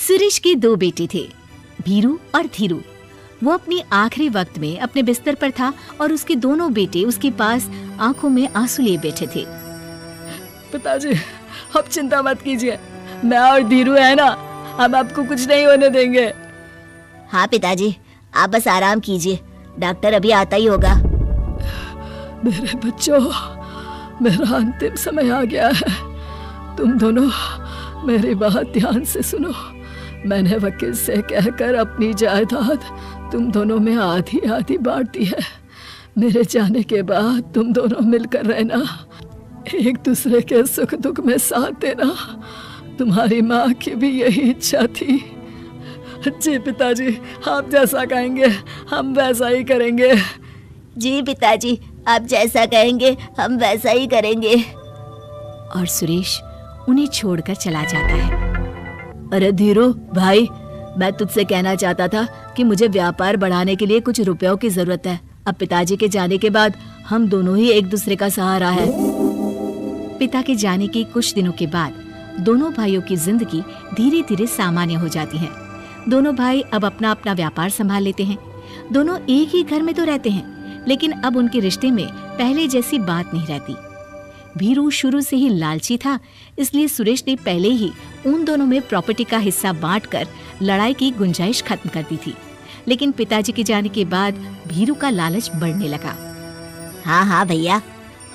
सुरेश के दो बेटे थे, भीरू और धीरू। वो अपनी आखिरी वक्त में अपने बिस्तर पर था और उसके दोनों बेटे उसके पास आंखों में आंसू लिए बैठे थे। पिताजी, आप चिंता मत कीजिए, मैं और धीरू है ना, हम आपको कुछ नहीं होने देंगे। हाँ पिताजी, आप बस आराम कीजिए, डॉक्टर अभी आता ही होगा। मेरे बच्चों, मेरा अंतिम समय आ गया है। तुम दोनों मेरी बात ध्यान से सुनो। मैंने वकील से कहकर अपनी जायदाद तुम दोनों में आधी आधी बांट दी है। मेरे जाने के बाद तुम दोनों मिलकर रहना, एक दूसरे के सुख दुख में साथ देना। तुम्हारी माँ की भी यही इच्छा थी। जी पिताजी, आप जैसा कहेंगे हम वैसा ही करेंगे। जी पिताजी, आप जैसा कहेंगे हम वैसा ही करेंगे। और सुरेश उन्हें छोड़कर चला जाता है। अरे धीरू भाई, मैं तुझसे कहना चाहता था कि मुझे व्यापार बढ़ाने के लिए कुछ रुपयों की जरूरत है। अब पिताजी के जाने के बाद हम दोनों ही एक दूसरे का सहारा है। पिता के जाने के कुछ दिनों के बाद दोनों भाइयों की जिंदगी धीरे धीरे सामान्य हो जाती है। दोनों भाई अब अपना अपना व्यापार संभाल लेते हैं। दोनों एक ही घर में तो रहते हैं, लेकिन अब उनके रिश्ते में पहले जैसी बात नहीं रहती। भीरू शुरू से ही लालची था, इसलिए सुरेश ने पहले ही उन दोनों में प्रॉपर्टी का हिस्सा बांटकर लड़ाई की गुंजाइश खत्म कर दी थी। लेकिन पिताजी के जाने के बाद भीरू का लालच बढ़ने लगा। हाँ भैया,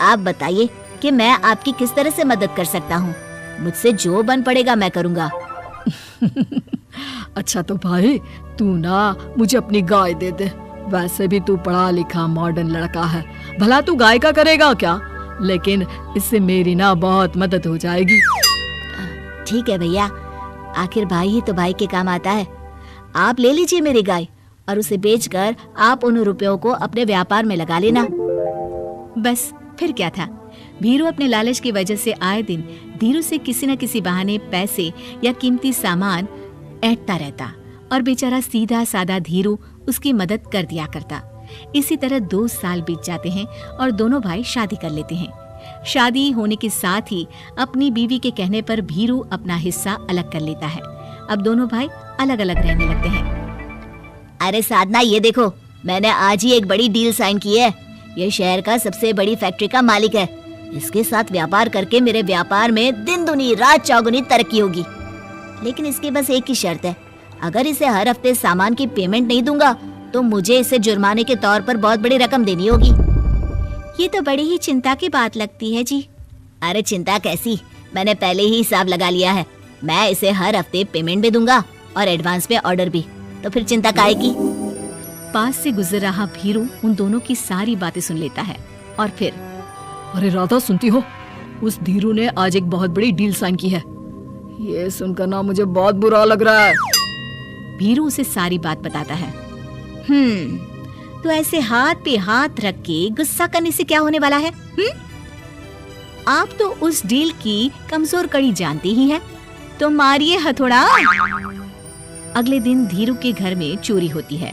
आप बताइए कि मैं आपकी किस तरह से मदद कर सकता हूँ। मुझसे जो बन पड़ेगा मैं करूँगा। अच्छा तो भाई, तू ना मुझे अपनी गाय दे दे। वैसे भी तू पढ़ा लिखा मॉडर्न लड़का है, भला तू गाय का करेगा क्या? लेकिन इससे मेरी ना बहुत मदद हो जाएगी। ठीक है भैया, आखिर भाई ही तो भाई के काम आता है। आप ले लीजिए मेरी गाय और उसे बेचकर आप उन रुपयों को अपने व्यापार में लगा लेना। बस फिर क्या था, भीरू अपने लालच की वजह से आए दिन धीरू से किसी न किसी बहाने पैसे या कीमती सामान ऐंठता रहता और बेचारा सीधा सादा धीरू उसकी मदद कर दिया करता। इसी तरह 2 साल बीत जाते हैं और दोनों भाई शादी कर लेते हैं। शादी होने के साथ ही अपनी बीवी के कहने पर भीरू अपना हिस्सा अलग कर लेता है। अब दोनों भाई अलग अलग रहने लगते हैं। अरे साधना, ये देखो, मैंने आज ही एक बड़ी डील साइन की है। ये शहर का सबसे बड़ी फैक्ट्री का मालिक है। इसके साथ व्यापार करके मेरे व्यापार में दिन दुनी रात चौगुनी तरक्की होगी। लेकिन इसकी बस एक ही शर्त है, अगर इसे हर हफ्ते सामान की पेमेंट नहीं दूंगा तो मुझे इसे जुर्माने के तौर पर बहुत बड़ी रकम देनी होगी। ये तो बड़ी ही चिंता की बात लगती है जी। अरे चिंता कैसी, मैंने पहले ही हिसाब लगा लिया है। मैं इसे हर हफ्ते पेमेंट भी दूंगा और एडवांस में ऑर्डर भी, तो फिर चिंता काहे की। पास से गुजर रहा भीरू उन दोनों की सारी बातें सुन लेता है और फिर, अरे राधा सुनती हो, उस धीरू ने आज एक बहुत बड़ी डील साइन की है। ये सुनकर ना मुझे बहुत बुरा लग रहा है। भीरू उसे सारी बात बताता है। तो ऐसे हाथ पे हाथ रख के गुस्सा करने से क्या होने वाला है? आप तो उस डील की कमजोर कड़ी जानते ही हैं, तो मारिए हथौड़ा। अगले दिन धीरू के घर में चोरी होती है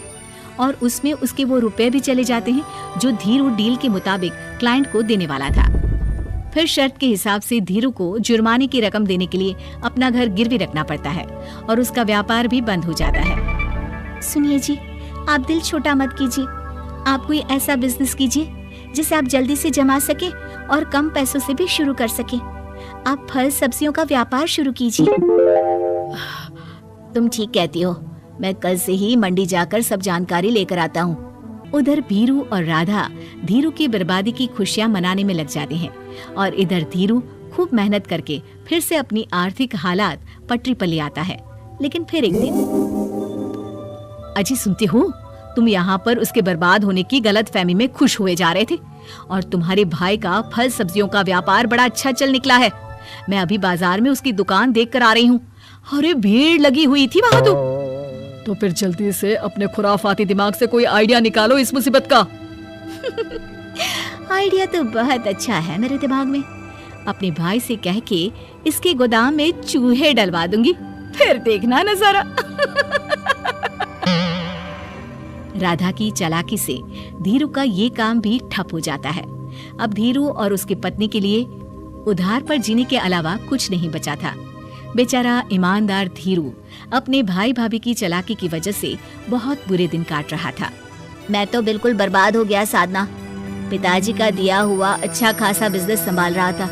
और उसमें उसके वो रुपए भी चले जाते हैं जो धीरू डील के मुताबिक क्लाइंट को देने वाला था। फिर शर्त के हिसाब से धीरू को जुर्माने की रकम देने के लिए अपना घर गिरवी रखना पड़ता है और उसका व्यापार भी बंद हो जाता है। सुनिए जी, आप दिल छोटा मत कीजिए। आप कोई ऐसा बिजनेस कीजिए जिसे आप जल्दी से जमा सके और कम पैसों से भी शुरू कर सके। आप फल सब्जियों का व्यापार शुरू कीजिए। तुम ठीक कहती हो, मैं कल से ही मंडी जाकर सब जानकारी लेकर आता हूँ। उधर भीरू और राधा धीरू की बर्बादी की खुशियाँ मनाने में लग जाते हैं और इधर धीरू खूब मेहनत करके फिर से अपनी आर्थिक हालात पटरी पर ले आता है। लेकिन फिर एक दिन, अजी सुनती हूँ, तुम यहाँ पर उसके बर्बाद होने की गलत फहमी में खुश हुए जा रहे थे और तुम्हारे भाई का फल सब्जियों का व्यापार बड़ा अच्छा चल निकला है। मैं अभी बाजार में उसकी दुकान देख कर आ रही हूँ। अरे भीड़ लगी हुई थी वहाँ तो फिर जल्दी से अपने खुराफाती दिमाग से कोई आइडिया निकालो इस मुसीबत का। आइडिया तो बहुत अच्छा है मेरे दिमाग में। अपने भाई से कह के इसके गोदाम में चूहे डलवा दूंगी, फिर देखना नजारा। राधा की चालाकी से धीरू का ये काम भी ठप हो जाता है। अब धीरू और उसकी पत्नी के लिए उधार पर जीने के अलावा कुछ नहीं बचा था। बेचारा ईमानदार धीरू अपने भाई भाभी की चालाकी की वजह से बहुत बुरे दिन काट रहा था। मैं तो बिल्कुल बर्बाद हो गया साधना। पिताजी का दिया हुआ अच्छा खासा बिजनेस संभाल रहा था,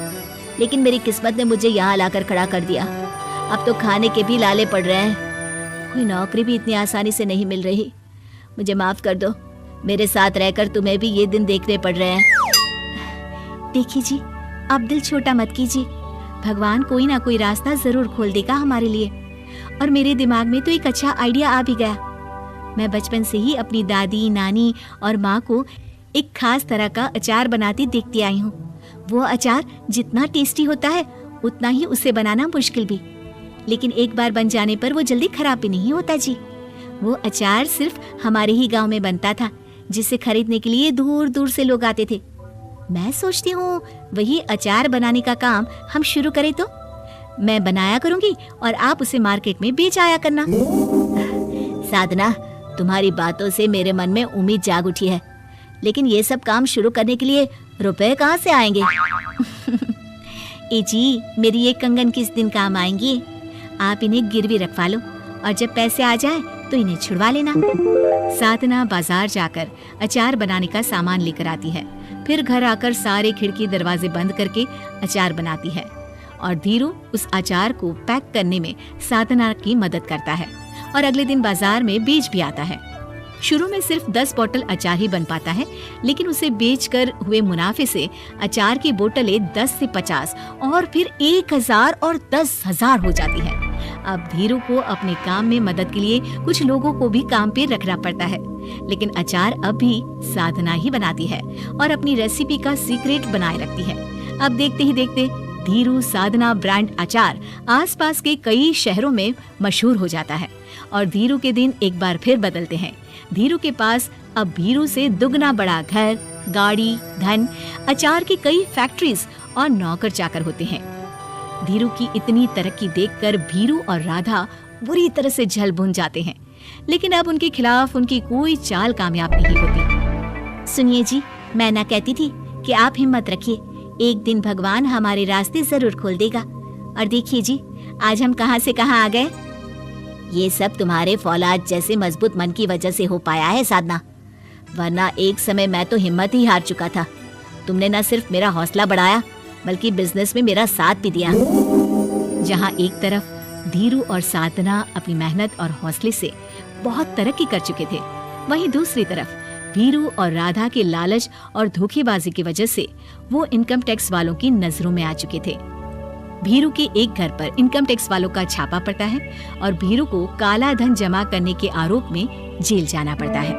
लेकिन मेरी किस्मत ने मुझे यहाँ लाकर खड़ा कर दिया। अब तो खाने के भी लाले पड़ रहे हैं। कोई नौकरी भी इतनी आसानी से नहीं मिल रही। मुझे माफ कर दो, मेरे साथ रहकर तुम्हें भी ये दिन देखने पड़ रहे हैं। देखिए जी, आप दिल छोटा मत कीजिए, भगवान कोई ना कोई रास्ता जरूर खोल देगा हमारे लिए। और मेरे दिमाग में तो एक अच्छा आइडिया आ भी गया। मैं बचपन से ही अपनी दादी, नानी और माँ को एक खास तरह का अचार बनाती देखती आई हूँ। वो अचार जितना टेस्टी होता है उतना ही उसे बनाना मुश्किल भी, लेकिन एक बार बन जाने पर वो जल्दी खराब भी नहीं होता जी। वो अचार सिर्फ हमारे ही गांव में बनता था, जिसे खरीदने के लिए दूर दूर से लोग आते थे। मैं सोचती हूँ वही अचार बनाने का काम हम शुरू करें तो। मैं बनाया करूँगी और आप उसे मार्केट में बेच आया करना। साधना, तुम्हारी बातों से मेरे मन में उम्मीद जाग उठी है, लेकिन ये सब काम शुरू करने के लिए रुपए कहाँ से आएंगे? ए जी, मेरी ये कंगन किस दिन काम आएंगी? आप इन्हें गिरवी रखवा लो और जब पैसे आ जाए तो इन्हें छुड़वा लेना। साधना बाजार जाकर अचार बनाने का सामान लेकर आती है, फिर घर आकर सारे खिड़की दरवाजे बंद करके अचार बनाती है और धीरू उस अचार को पैक करने में साधना की मदद करता है और अगले दिन बाजार में बेच भी आता है। शुरू में सिर्फ 10 बोतल अचार ही बन पाता है, लेकिन उसे बेचकर हुए मुनाफे से अचार की बोतलें 10 से 50 और फिर 1000 और 10,000 हो जाती है। अब धीरू को अपने काम में मदद के लिए कुछ लोगों को भी काम पे रखना पड़ता है, लेकिन अचार अब भी साधना ही बनाती है और अपनी रेसिपी का सीक्रेट बनाए रखती है। अब देखते ही देखते धीरू साधना ब्रांड अचार आसपास के कई शहरों में मशहूर हो जाता है और धीरू के दिन एक बार फिर बदलते हैं। धीरू के पास अब भीरू से दुगना बड़ा घर, गाड़ी, धन, अचार की कई फैक्ट्रीज और नौकर चाकर होते हैं। धीरू की इतनी तरक्की देखकर भीरू और राधा बुरी तरह से जल भुन जाते हैं, लेकिन अब उनके खिलाफ उनकी कोई चाल कामयाब नहीं होती। सुनिए जी, मैं ना कहती थी कि आप हिम्मत रखिए, एक दिन भगवान हमारे रास्ते जरूर खोल देगा। और देखिए जी, आज हम कहाँ से कहाँ आ गए। ये सब तुम्हारे फौलाद जैसे मजबूत मन की वजह से हो पाया है साधना, वरना एक समय मैं तो हिम्मत ही हार चुका था। तुमने न सिर्फ मेरा हौसला बढ़ाया बल्कि बिजनेस में मेरा साथ भी दिया। जहाँ एक तरफ धीरू और साधना अपनी मेहनत और हौसले से बहुत तरक्की कर चुके थे, वहीं दूसरी तरफ भीरू और राधा के लालच और धोखेबाजी की वजह से वो इनकम टैक्स वालों की नजरों में आ चुके थे। भीरू के एक घर पर इनकम टैक्स वालों का छापा पड़ता है और भीरू को काला धन जमा करने के आरोप में जेल जाना पड़ता है।